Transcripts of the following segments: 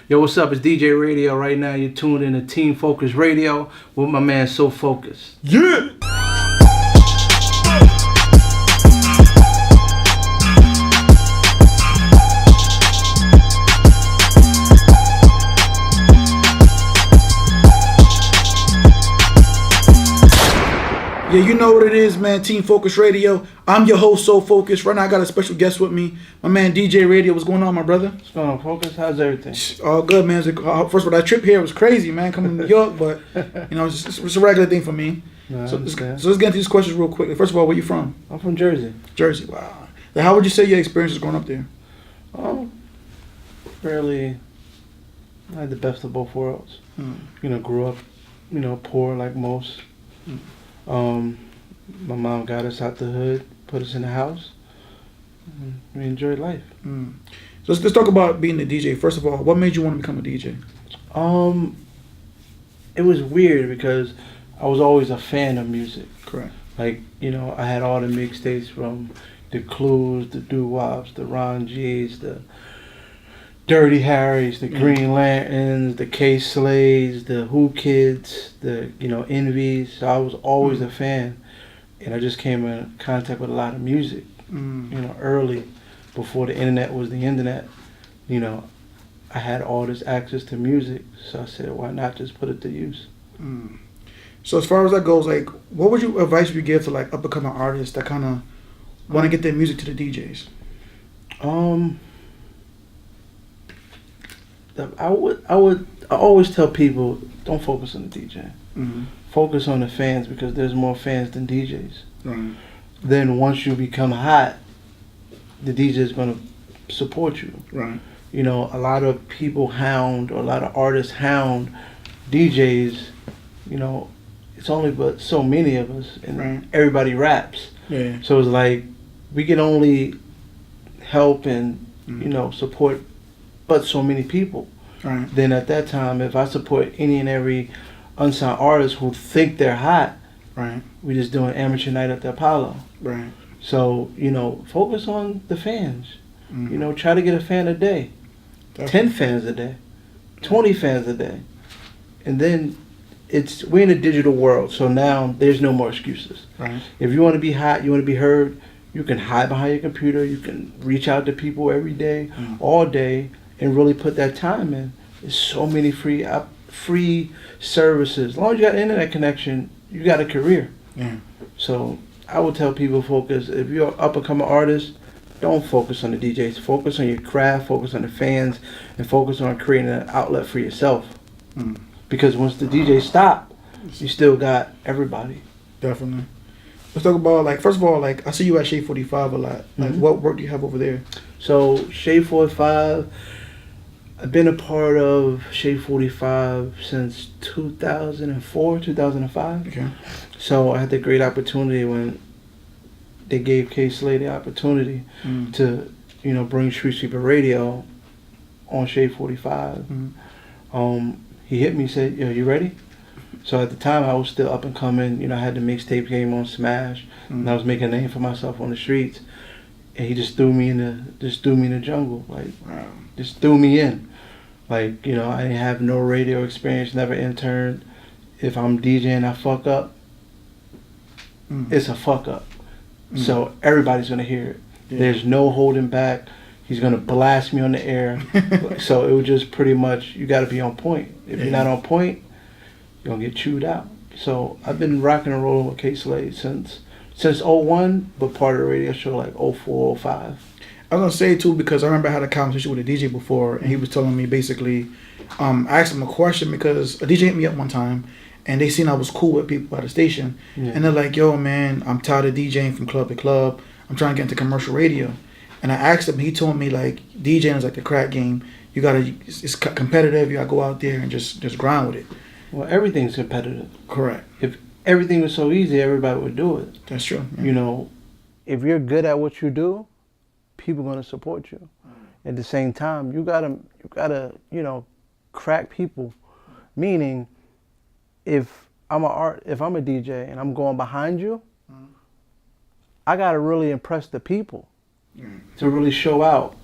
Yo, what's up? It's DJ Radio right now. You're tuned in to Team Focus Radio with my man So Focus. Yeah! Yeah, you know what it is, man. Team Focus Radio. I'm your host, So Focus. Right now, I got a special guest with me, my man DJ Radio. What's going on, my brother? What's going on, Focus? How's everything? All good, man. First of all, that trip here was crazy, man. Coming to New York, but you know, it's a regular thing for me. No, so let's get into these questions real quick. First of all, where you from? I'm from Jersey. Jersey. Wow. Now, how would you say your experiences growing up there? Fairly. I had the best of both worlds. You know, grew up, you know, poor like most. My mom got us out the hood, put us in the house. We enjoyed life. So let's talk about being a DJ. First of all, what made you want to become a DJ? It was weird because I was always a fan of music. Correct. Like, you know, I had all the mixtapes from the Clues, the Doo-Wops, the Ron G's, the Dirty Harrys, the Green Lanterns, the K-Slays, the Who Kids, the, you know, Envies. So I was always a fan. And I just came in contact with a lot of music, you know, early, before the internet was the internet. You know, I had all this access to music, so I said, why not just put it to use? So as far as that goes, like, what would you advice would you give to like up and coming artists that kind of want to get their music to the DJs? I always tell people, don't focus on the DJ. Focus on the fans, because there's more fans than DJs. Right. Then once you become hot, the DJ is going to support you. Right. You know, a lot of people hound, or a lot of artists hound DJs. You know, it's only but so many of us, and everybody raps. Yeah. So it's like we can only help and you know, support but so many people. Right. Then at that time, if I support any and every unsigned artists who think they're hot, we just doing amateur night at the Apollo. Right. So, you know, focus on the fans. You know, try to get a fan a day. Definitely. 10 fans a day. 20 fans a day. And then we're in a digital world, so now there's no more excuses. Right. If you want to be hot, you want to be heard, you can hide behind your computer, you can reach out to people every day, all day, and really put that time in. There's so many free services. As long as you got an internet connection, you got a career. Yeah. So I would tell people, focus. If you're an up and coming artist, don't focus on the DJs. Focus on your craft, focus on the fans, and focus on creating an outlet for yourself. Because once the DJs stop, you still got everybody. Definitely. Let's talk about, like, first of all, like, I see you at Shade 45 a lot. Like, what work do you have over there? So Shade 45, I've been a part of Shade 45 since 2004, 2005. Okay. So I had the great opportunity when they gave K-Slay the opportunity to, you know, bring Street Sweeper Radio on Shade 45. He hit me, said, yo, you ready? So at the time, I was still up and coming. You know, I had the mixtape game on Smash, and I was making a name for myself on the streets. And he just threw me in the jungle, like, just threw me in. Like, you know, I didn't have no radio experience, never interned. If I'm DJing, I fuck up. It's a fuck up. So everybody's gonna hear it. Yeah. There's no holding back. He's gonna blast me on the air. So it was just pretty much, you gotta be on point. If you're not on point, you're gonna get chewed out. So I've been rocking and rolling with K-Slay since '01, but part of the radio show like '04, '05. I was gonna say too, because I remember I had a conversation with a DJ before, and he was telling me basically, I asked him a question because a DJ hit me up one time, and they seen I was cool with people at the station, and they're like, "Yo, man, I'm tired of DJing from club to club. I'm trying to get into commercial radio." And I asked him, he told me, like, DJing is like the crack game. You gotta, it's competitive. You gotta go out there and just grind with it. Well, everything's competitive. Correct. If everything was so easy, everybody would do it. That's true. Yeah. You know, if you're good at what you do, people are gonna support you. At the same time, you gotta, you know, crack people. Meaning, if I'm a DJ and I'm going behind you, I gotta really impress the people to really show out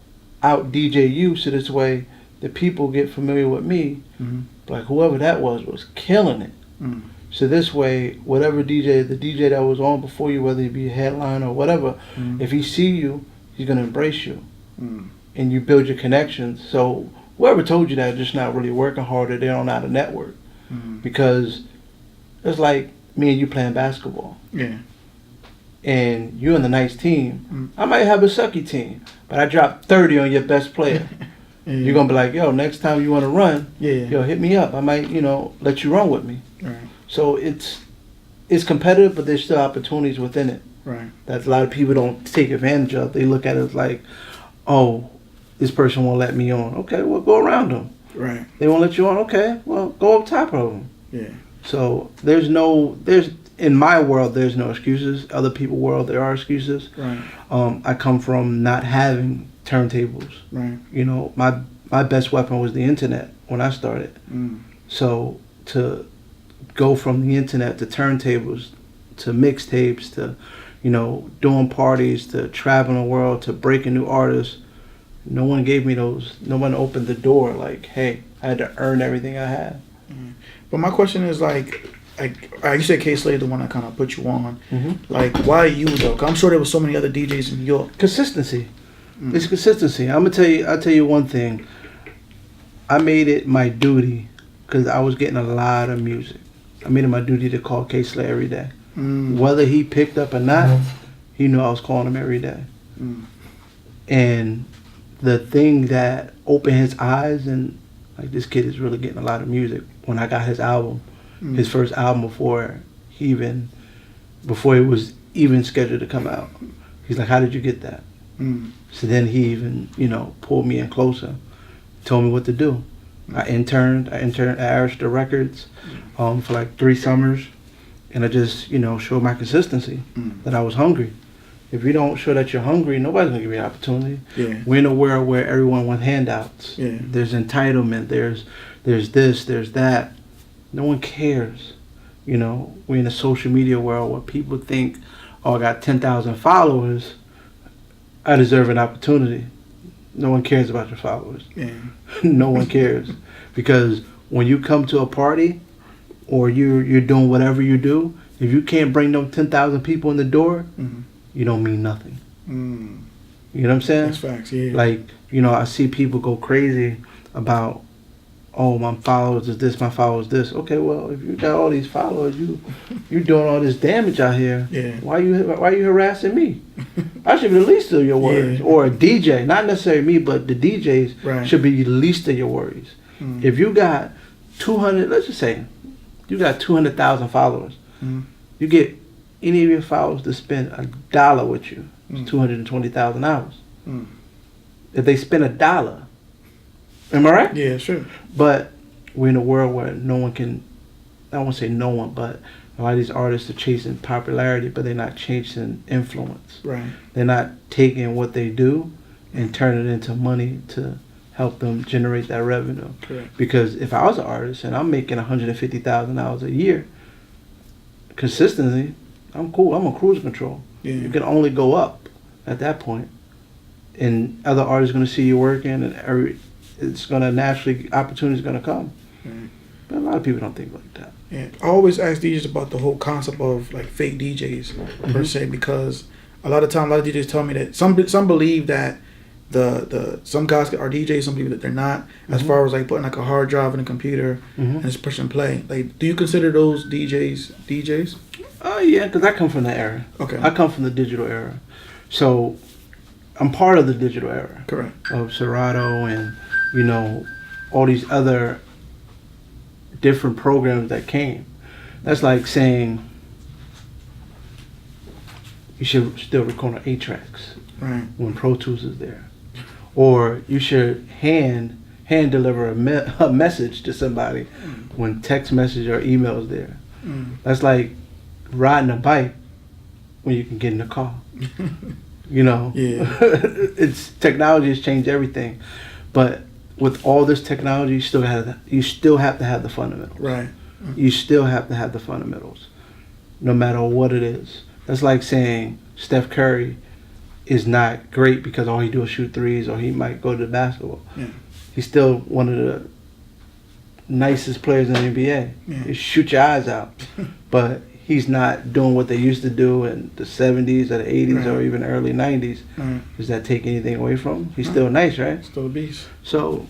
DJ you, so this way the people get familiar with me. Mm-hmm. Like whoever that was killing it. Mm. So this way, whatever the DJ that was on before you, whether it be a headline or whatever, if he see you, he's gonna embrace you, and you build your connections. So whoever told you that, just not really working harder, they don't know how to network, because it's like me and you playing basketball. Yeah. And you in the nice team. I might have a sucky team, but I dropped 30 on your best player. Yeah. You're gonna be like, yo, next time you want to run, Yeah. yo, hit me up. I might, let you run with me. Right. So it's competitive, but there's still opportunities within it Right. that a lot of people don't take advantage of. They look at it as like, oh, this person won't let me on. Okay, well, go around them. Right. They won't let you on. Okay, well, go up top of them. Yeah. So in my world, there's no excuses. Other people's world, there are excuses. Right. I come from not having turntables. Right. My best weapon was the internet when I started. So to go from the internet to turntables to mixtapes to doing parties to traveling the world to breaking new artists, no one gave me those. No one opened the door. Like, hey, I had to earn everything I had. But my question is like you said K Slade, the one that kind of put you on. Mm-hmm. Like, why you though? 'Cause I'm sure there was so many other DJs in New York. Consistency. It's consistency. I'll tell you one thing. I made it my duty because I was getting a lot of music. I made it my duty to call K Slade every day. Whether he picked up or not, he knew I was calling him every day. And the thing that opened his eyes and like, this kid is really getting a lot of music, when I got his album, his first album before it was even scheduled to come out. He's like, how did you get that? So then he even, pulled me in closer, told me what to do. I interned at Arista Records for like 3 summers, and I just, showed my consistency, that I was hungry. If you don't show that you're hungry, nobody's gonna give you an opportunity. Yeah. We're in a world where everyone wants handouts. Yeah. There's entitlement. There's this. There's that. No one cares. We're in a social media world where people think, oh, I got 10,000 followers, I deserve an opportunity. No one cares about your followers. Yeah. No one cares, because when you come to a party, or you're doing whatever you do, if you can't bring them 10,000 people in the door, you don't mean nothing. You know what I'm saying? That's facts. Yeah. Like, I see people go crazy about, oh, my followers is this, my followers this. Okay, well, if you got all these followers, you doing all this damage out here. Yeah. Why you harassing me? I should be the least of your worries. Yeah. Or a DJ, not necessarily me, but the DJs Right. should be the least of your worries. If you got 200, let's just say, you got 200,000 followers, you get any of your followers to spend $1 with you, it's 220,000 hours. If they spend $1, am I right? Yeah, sure. But we're in a world where no one can, I won't say no one, but a lot of these artists are chasing popularity, but they're not chasing influence. Right. They're not taking what they do and turning it into money to help them generate that revenue. Correct. Because if I was an artist and I'm making $150,000 a year, consistently, I'm cool. I'm on cruise control. Yeah. You can only go up at that point, and other artists are going to see you working, and it's going to naturally, opportunities going to come. Right. But a lot of people don't think like that. Yeah. I always ask DJs about the whole concept of like fake DJs per se, because a lot of DJs tell me that some believe that the some guys are DJs, some people that they're not, as far as like putting like a hard drive in a computer and just pushing play. Like, do you consider those DJs? Oh yeah, because I come from the era. Okay. I come from the digital era, so I'm part of the digital era. Correct. Of Serato and all these other different programs that came. That's like saying you should still record on 8 tracks when Pro Tools is there, or you should hand deliver a message to somebody when text message or email is there. That's like riding a bike when you can get in the car. Yeah. It's technology has changed everything, but with all this technology, you still have to have the fundamentals. Right. You still have to have the fundamentals, no matter what it is. That's like saying Steph Curry is not great because all he do is shoot threes, or he might go to basketball. Yeah. he's still one of the nicest players in the NBA. Yeah. He shoot your eyes out, but he's not doing what they used to do in the 70s or the 80s or even early 90s. Right. Does that take anything away from him? He's still nice, right? Still a beast. So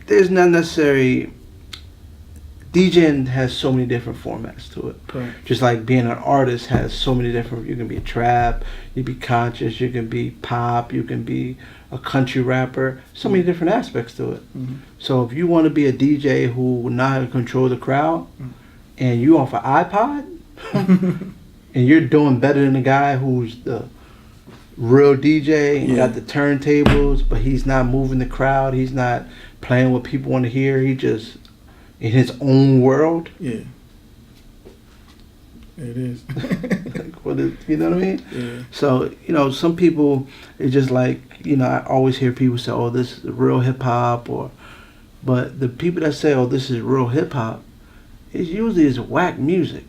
there's not necessary. DJing has so many different formats to it. Correct. Just like being an artist has so many different. You can be a trap, you can be conscious, you can be pop, you can be a country rapper. So many different aspects to it. Mm-hmm. So if you want to be a DJ who will know how to control the crowd, and you off an iPod, and you're doing better than the guy who's the real DJ and got the turntables, but he's not moving the crowd, he's not playing what people want to hear, he just in his own world. Yeah. It is. Like, what is, you know what I mean? Yeah. So, you know, some people, it's just like, you know, I always hear people say, oh, this is real hip hop, but the people that say, oh, this is real hip hop, it usually is whack music.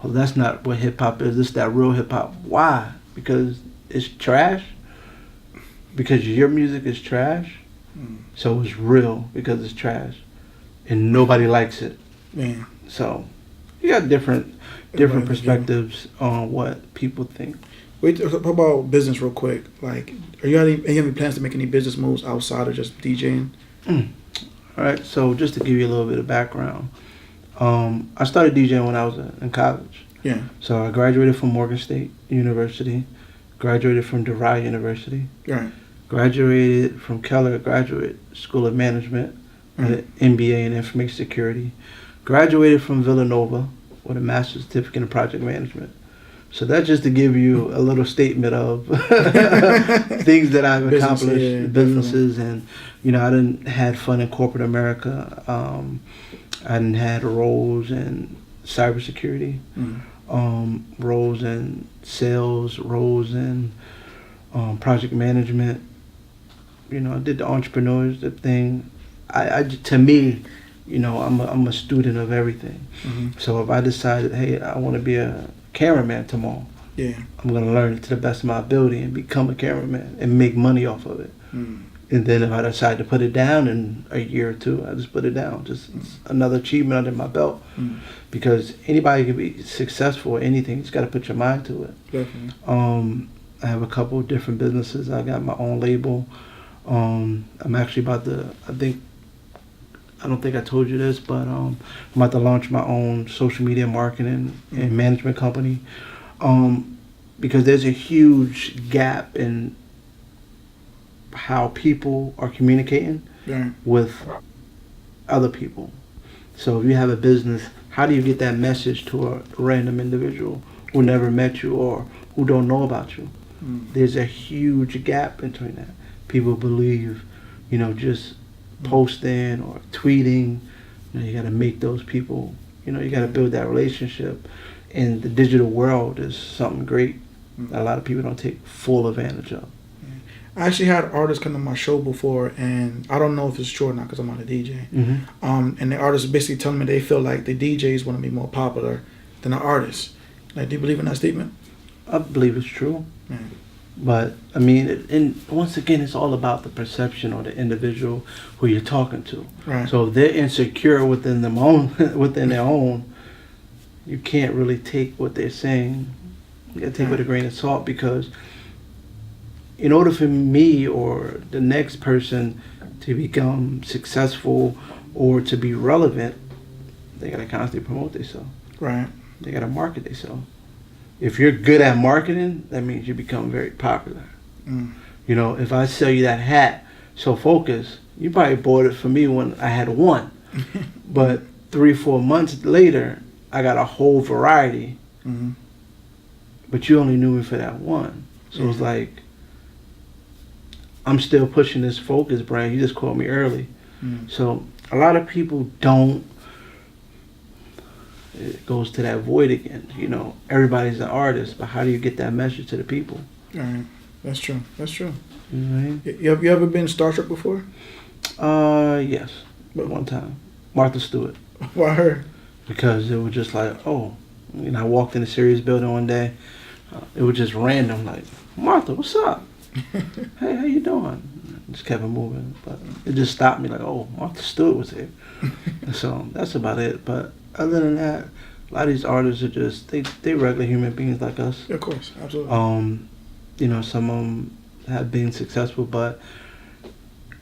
Oh, that's not what hip hop is. This is that real hip hop. Why? Because it's trash? Because your music is trash? So it's real because it's trash. And nobody likes it. Man. So you got different perspectives on what people think. Wait, talk about business real quick. Like, are you have any plans to make any business moves outside of just DJing? All right. So just to give you a little bit of background, I started DJing when I was in college. Yeah. So I graduated from Morgan State University, graduated from DeVry University, Right. graduated from Keller Graduate School of Management, with an MBA in Information Security, graduated from Villanova with a master's certificate in project management. So that's just to give you a little statement of things that I've accomplished, businesses, and you know, I done had fun in corporate America. I done had roles in cybersecurity, roles in sales, roles in project management. You know, I did the entrepreneurship thing. I to me, you know, I'm a student of everything. So if I decided, hey, I want to be a cameraman tomorrow, I'm gonna learn it to the best of my ability and become a cameraman and make money off of it. And then if I decide to put it down in a year or two, I just put it down. Just it's another achievement under my belt. Because anybody can be successful at anything. You just got to put your mind to it. Definitely. I have a couple of different businesses. I got my own label. I'm actually about to, I don't think I told you this, but I'm about to launch my own social media marketing and management company. Because there's a huge gap in how people are communicating with other people. So if you have a business, how do you get that message to a random individual who never met you or who don't know about you? There's a huge gap between that. People believe, you know, just posting or tweeting, you know, you got to make those people, you know, you got to build that relationship. And the digital world is something great that a lot of people don't take full advantage of. I actually had artists come to my show before, and I don't know if it's true or not because I'm not a DJ. And the artists basically telling me they feel like the DJs want to be more popular than the artists. Like, do you believe in that statement? I believe it's true. But, I mean, and once again, it's all about the perception of the individual who you're talking to. Right. So if they're insecure within their own, you can't really take what they're saying. You got to take it with a grain of salt, because in order for me or the next person to become successful or to be relevant, they got to constantly promote themselves. Right. They got to market themselves. If you're good at marketing, that means you become very popular. You know, if I sell you that hat, So Focus, you probably bought it for me when I had one. But 3-4 months later, I got a whole variety. But you only knew me for that one. So it's like, I'm still pushing this Focus brand. You just called me early. So a lot of people don't. It goes to that void again. You know, everybody's an artist, but how do you get that message to the people? Right. That's true. That's true. You know what I mean? You ever been starstruck before? Yes. But one time. Martha Stewart. Why her? Because it was just like, oh. You know, I walked in the Sirius building one day. It was just random, like, Martha, what's up? Hey, how you doing? just kept it moving. But it just stopped me like, oh, Martha Stewart was here. And so that's about it. But other than that, a lot of these artists are just they regular human beings like us. Yeah, of course, absolutely. You know, some of them have been successful, but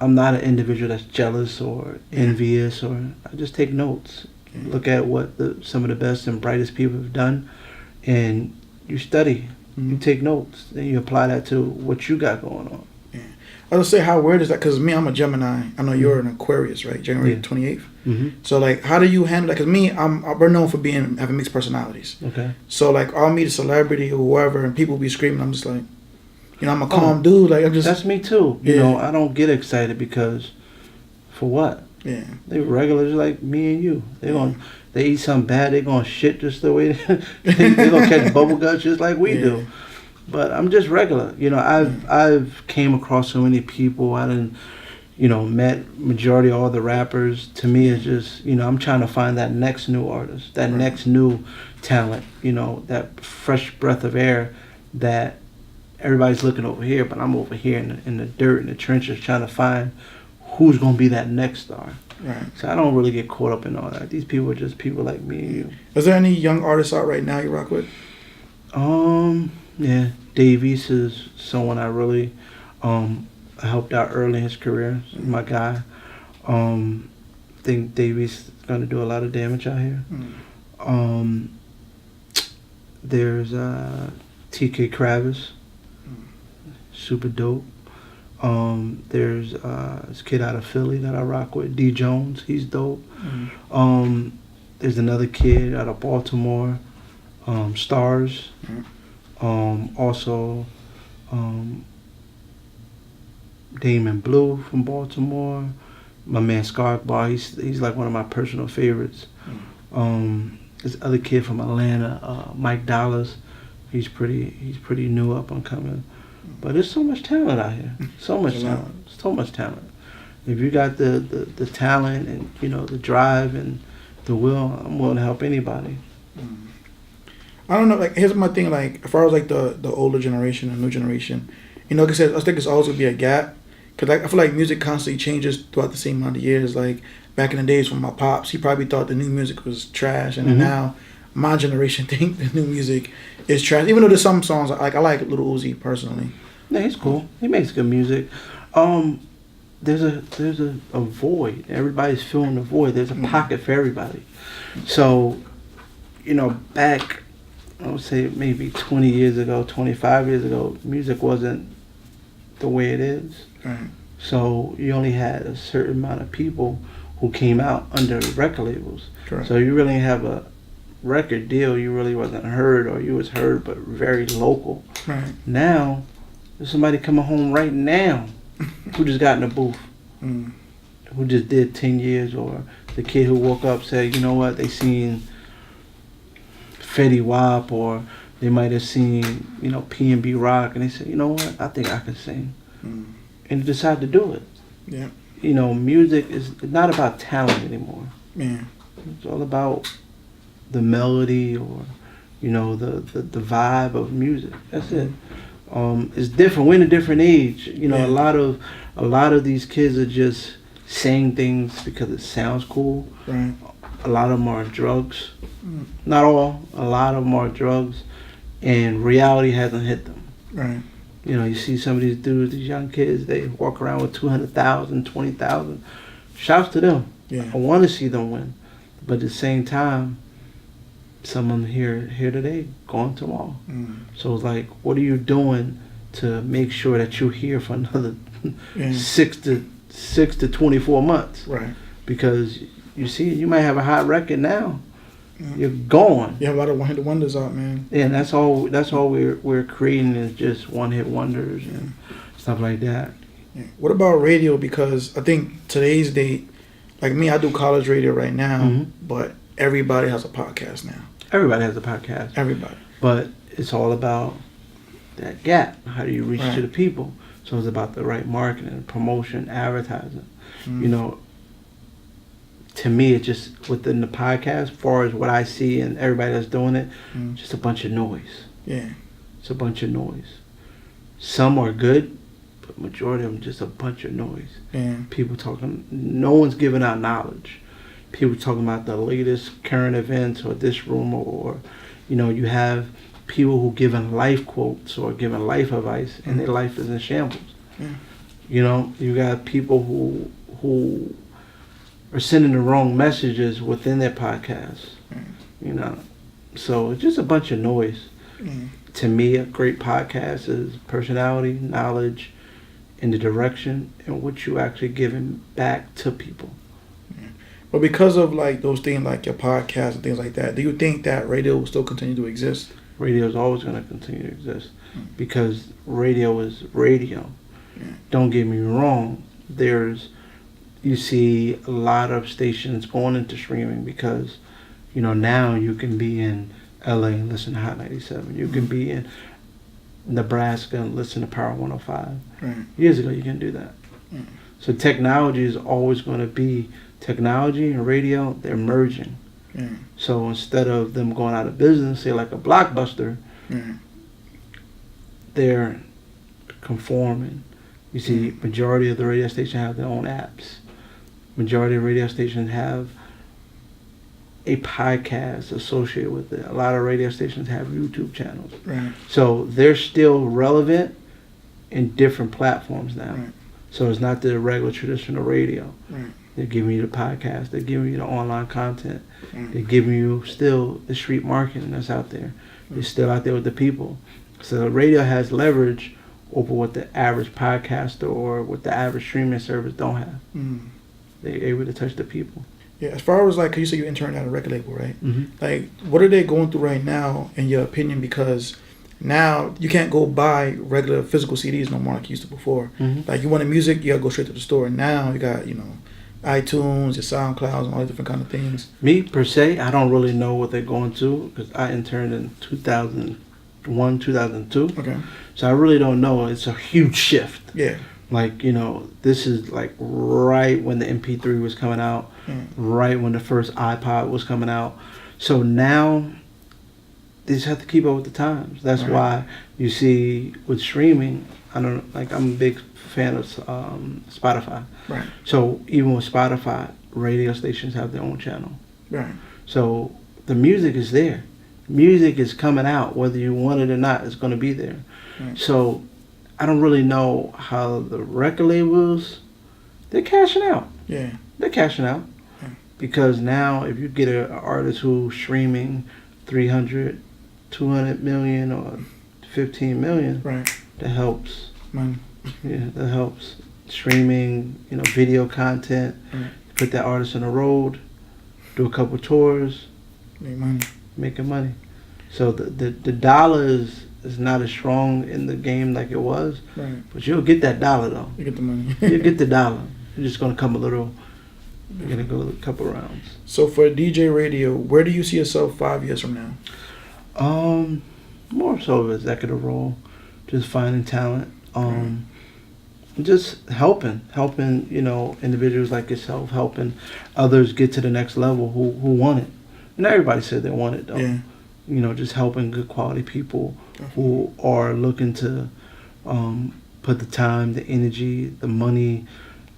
I'm not an individual that's jealous or envious, or I just take notes, look at what some of the best and brightest people have done, and you study, you take notes, then you apply that to what you got going on. Yeah, I would say how weird is that? Because me, I'm a Gemini. I know you're an Aquarius, right? January 28th. Mm-hmm. So like, how do you handle that? Because me, we're known for having mixed personalities. Okay. So like, I'll meet a celebrity or whoever, and people be screaming. I'm just like, you know, I'm a calm dude. Like I'm just. That's me too. You know, I don't get excited because, for what? Yeah. They regulars like me and you. They eat something bad. They gonna shit just the way they gonna catch bubble guts just like we do. But I'm just regular. You know, I've came across so many people. I didn't, you know, met majority of all the rappers. To me, it's just, you know, I'm trying to find that next new artist, that next new talent. You know, that fresh breath of air that. Everybody's looking over here, but I'm over here in the dirt, in the trenches, trying to find who's going to be that next star. Right. So I don't really get caught up in all that. These people are just people like me and you. Is there any young artists out right now you rock with? Yeah. Davies is someone I really helped out early in his career. My guy. I think Davies is going to do a lot of damage out here. There's TK Kravis. Super dope. There's this kid out of Philly that I rock with, D Jones. He's dope. There's another kid out of Baltimore, Stars. Also, Damon Blue from Baltimore. My man Scark Bar. He's like one of my personal favorites. This other kid from Atlanta, Mike Dollars. He's pretty new, up and coming. But there's so much talent out here. So much talent. If you got the talent and, you know, the drive and the will, I'm willing to help anybody. I don't know. Like, here's my thing. Like, as far as like the older generation and new generation, you know, like I said, I think it's always gonna be a gap. Cause like, I feel like music constantly changes throughout the same amount of years. Like back in the days when my pops, he probably thought the new music was trash, and then now my generation think the new music is trash. Even though there's some songs I like Lil Uzi personally. Yeah, he's cool. He makes good music. There's a void. Everybody's filling the void. There's a pocket for everybody. So, you know, back, I would say maybe 20 years ago, 25 years ago, music wasn't the way it is. Right. So you only had a certain amount of people who came out under record labels. Correct. So you really have a record deal, you really wasn't heard, or you was heard but very local. Right. Now, there's somebody coming home right now who just got in a booth, who just did 10 years, or the kid who woke up said, you know what, they seen Fetty Wap, or they might have seen, you know, P&B Rock, and they said, you know what, I think I can sing. And they decided to do it. Yeah. You know, music is not about talent anymore. Yeah. It's all about the melody, or, you know, the vibe of music. That's it. It's different. We're in a different age. You know, a lot of these kids are just saying things because it sounds cool. Right. A lot of them are drugs. Not all. A lot of them are drugs, and reality hasn't hit them. Right. You know, you see some of these dudes, these young kids, they walk around with 200,000, 20,000. Shouts to them. Yeah. I want to see them win, but at the same time, some of them here today, gone tomorrow. So it's like, what are you doing to make sure that you're here for another 6 to 24 months? Right. Because you see, you might have a hot record now. You're gone. You have a lot of one-hit wonders out, man. Yeah, and that's all we're creating is just one-hit wonders and stuff like that. Yeah. What about radio? Because I think today's date, like me, I do college radio right now, but everybody has a podcast now. Everybody has a podcast. Everybody. But it's all about that gap. How do you reach to the people? So it's about the right marketing, promotion, advertising. You know, to me, it's just within the podcast, as far as what I see and everybody that's doing it, just a bunch of noise. Yeah. It's a bunch of noise. Some are good, but majority of them just a bunch of noise. Yeah. People talking, no one's giving out knowledge. People talking about the latest current events or this rumor, or, you have people who giving life quotes or giving life advice, and their life is in shambles. Yeah. You got people who are sending the wrong messages within their podcasts. So it's just a bunch of noise. To me, a great podcast is personality, knowledge, and the direction and what you actually giving back to people. But because of like those things, like your podcast and things like that, do you think that radio will still continue to exist? Radio is always going to continue to exist because radio is radio. Don't get me wrong. You see a lot of stations going into streaming because, now you can be in LA and listen to Hot 97. You can be in Nebraska and listen to Power 105. Right. Years ago, you couldn't do that. So technology is always going to be technology and radio. They're merging. So instead of them going out of business, say like a Blockbuster, they're conforming. You see, majority of the radio stations have their own apps. Majority of radio stations have a podcast associated with it. A lot of radio stations have YouTube channels. Right. So they're still relevant in different platforms now. Right. So it's not the regular traditional radio. Right. They're giving you the podcast. They're giving you the online content. They're giving you still the street marketing that's out there. It's still out there with the people. So the radio has leverage over what the average podcaster or what the average streaming service don't have. They're able to touch the people. Yeah, as far as like, 'cause you say you interned at a record label, right? Like, what are they going through right now, in your opinion? Because now you can't go buy regular physical CDs no more like you used to before. Like, you wanted music, you gotta go straight to the store. Now you got, iTunes, your SoundClouds, and all these different kind of things. Me, per se, I don't really know what they're going to because I interned in 2001, 2002. Okay. So I really don't know. It's a huge shift. Yeah. Like, this is like right when the MP3 was coming out, right when the first iPod was coming out. So now they just have to keep up with the times. That's why you see with streaming, I'm a big fan of Spotify. Right. So even with Spotify, radio stations have their own channel. Right. So the music is there. Music is coming out, whether you want it or not, it's going to be there. Right. So I don't really know how the record labels, they're cashing out. Yeah. They're cashing out. Because now if you get an artist who's streaming 300, 200 million or 15 million, that helps. Money. Yeah, that helps. Streaming, video content, put that artist on the road, do a couple tours, Make money. making money. So the dollar is not as strong in the game like it was, but you'll get that dollar though. You get the money. You'll get the dollar. You're just gonna come a little. You're gonna go a couple rounds. So for DJ radio, where do you see yourself 5 years from now? More so of an executive role, just finding talent. Just helping, individuals like yourself, helping others get to the next level who want it. And everybody said they want it though. Yeah. Just helping good quality people who are looking to put the time, the energy, the money,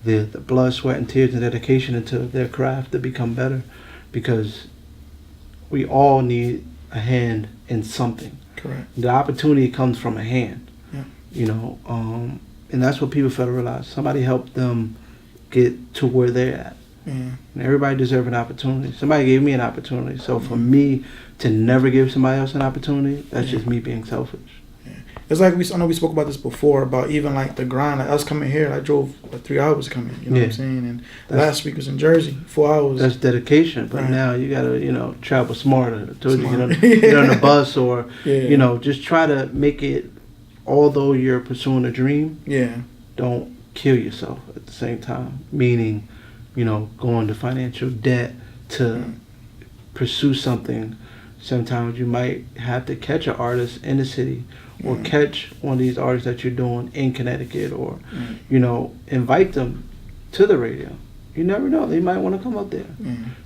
the blood, sweat, and tears and dedication into their craft to become better, because we all need a hand in something. Correct. The opportunity comes from a hand. Yeah. And that's what people fail to realize. Somebody helped them get to where they're at. Yeah. And everybody deserves an opportunity. Somebody gave me an opportunity. So for me to never give somebody else an opportunity, that's just me being selfish. Yeah. It's like I know we spoke about this before, about even like the grind. Like us coming here, I drove like 3 hours to come in. You know what I'm saying? And last week was in Jersey, 4 hours. That's dedication. But now you gotta, travel smarter. I told you, get on the bus or, just try to make it. Although you're pursuing a dream, don't kill yourself at the same time. Meaning, go into financial debt to pursue something. Sometimes you might have to catch an artist in the city or catch one of these artists that you're doing in Connecticut or, invite them to the radio. You never know. They might want to come up there.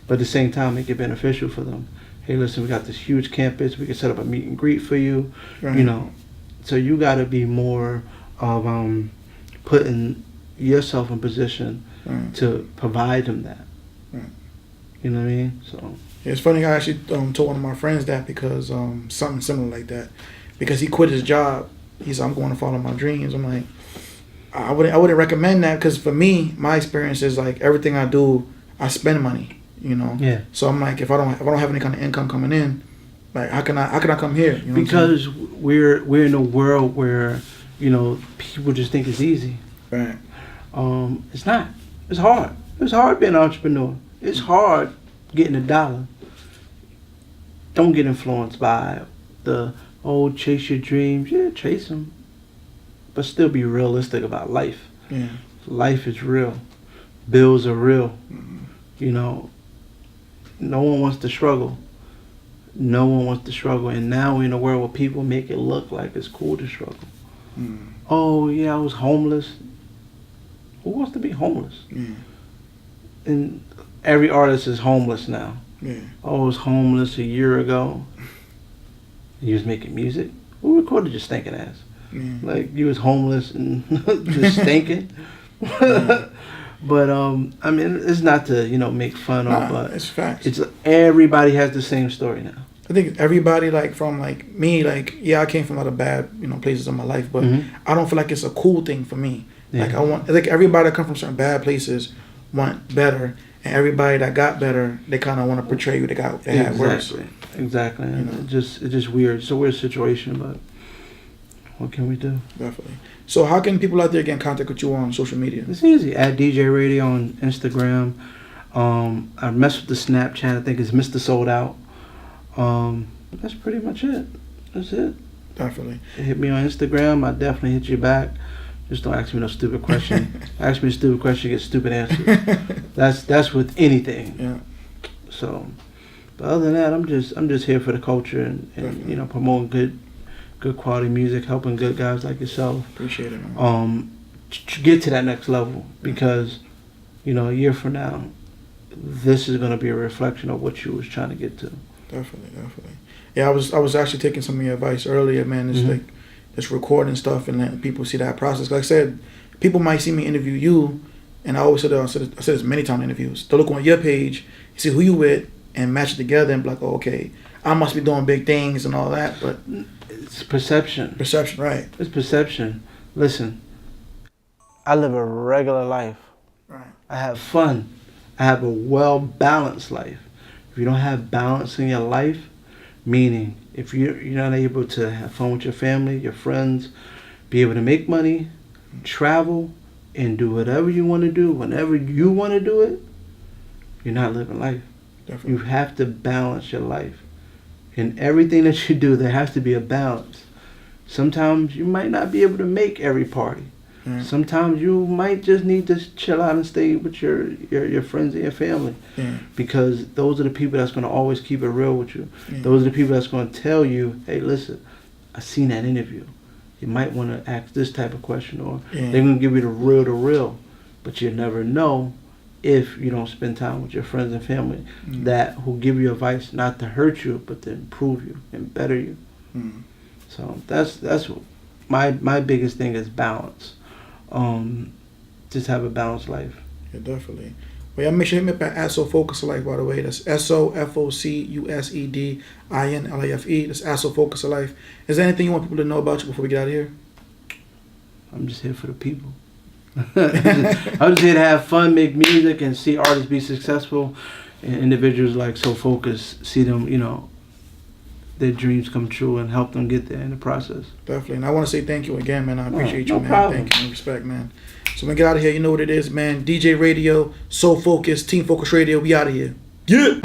But at the same time, make it beneficial for them. Hey, listen, we got this huge campus. We can set up a meet and greet for you. So you got to be more of putting yourself in position Right. to provide them that. Right. You know what I mean? So It's funny. I actually told one of my friends that because something similar like that, because he quit his job. He said, "I'm going to follow my dreams." I'm like, I wouldn't recommend that, because for me, my experience is like everything I do, I spend money. You know. yeah. So I'm like, if I don't have any kind of income coming in, like how can I come here? You know Because we're in a world where, you know, people just think it's easy. right. It's not. It's hard. It's hard being an entrepreneur. It's hard getting a dollar. Don't get influenced by the chase your dreams. Yeah, chase them, but still be realistic about life. Yeah. Life is real. Bills are real. Mm-hmm. You know, no one wants to struggle. No one wants to struggle. And now we're in a world where people make it look like it's cool to struggle. Mm. Oh, yeah, I was homeless. Who wants to be homeless? Yeah. And every artist is homeless now. Yeah. Oh, I was homeless a year ago. You was making music? Who recorded your stinking ass? Yeah. Like, you was homeless and just stinking? But I mean, it's not to, you know, make fun of, but it's facts. it's everybody has the same story now. I think everybody, like from like me, like I came from a lot of bad, places in my life, but I don't feel like it's a cool thing for me. Yeah. Like I want, like everybody that come from certain bad places want better, and everybody that got better, they kind of want to portray you they had worse. Exactly. You know? It's just weird. It's a weird situation, but what can we do? Definitely. So how can people out there get in contact with you on social media? It's easy. At DJ Radio on Instagram. I mess with the Snapchat. I think it's Mr. Sold Out. That's pretty much it. That's it. Definitely. Hit me on Instagram. I definitely hit you back. Just don't ask me no stupid question. Ask me a stupid question, get stupid answers. That's with anything. Yeah. So, but other than that, I'm just here for the culture and you know, promoting good quality music, helping good guys like yourself. Appreciate it, man. Get to that next level, because, you know, a year from now, this is gonna be a reflection of what you was trying to get to. Definitely. Yeah, I was actually taking some of your advice earlier, man. It's like just recording stuff and letting people see that process. Like I said, people might see me interview you, and I always said this many times in interviews. To look on your page, see who you with, and match it together, and be like, oh, okay, I must be doing big things and all that. But it's perception. Perception, right? It's perception. Listen, I live a regular life. Right. I have fun. I have a well-balanced life. If you don't have balance in your life, meaning if you're not able to have fun with your family, your friends, be able to make money, travel, and do whatever you want to do, whenever you want to do it, you're not living life. Definitely. You have to balance your life. In everything that you do, there has to be a balance. Sometimes you might not be able to make every party. Yeah. Sometimes you might just need to chill out and stay with your friends and your family. Yeah. Because those are the people that's going to always keep it real with you. Yeah. Those are the people that's going to tell you, hey, listen, I seen that interview. You might want to ask this type of question, or Yeah. they're going to give you the real. But you never know if you don't spend time with your friends and family that who give you advice not to hurt you, but to improve you and better you. So that's what my biggest thing is balance. Just have a balanced life. Yeah, definitely. Well, yeah, make sure you hit me up at Focus of Life, by the way. That's SOFOCUSEDINLAFE. That's Focus of Life. Is there anything you want people to know about you before we get out of here? I'm just here for the people. I'm just here to have fun, make music, and see artists be successful, and individuals like So Focus, see them, you know, their dreams come true and help them get there in the process. Definitely. And I want to say thank you again, man. I appreciate you, no man. problem. Thank you and respect, man. So when we get out of here, you know what it is, man. DJ Radio, So Focus, Team Focus Radio, we out of here. Yeah!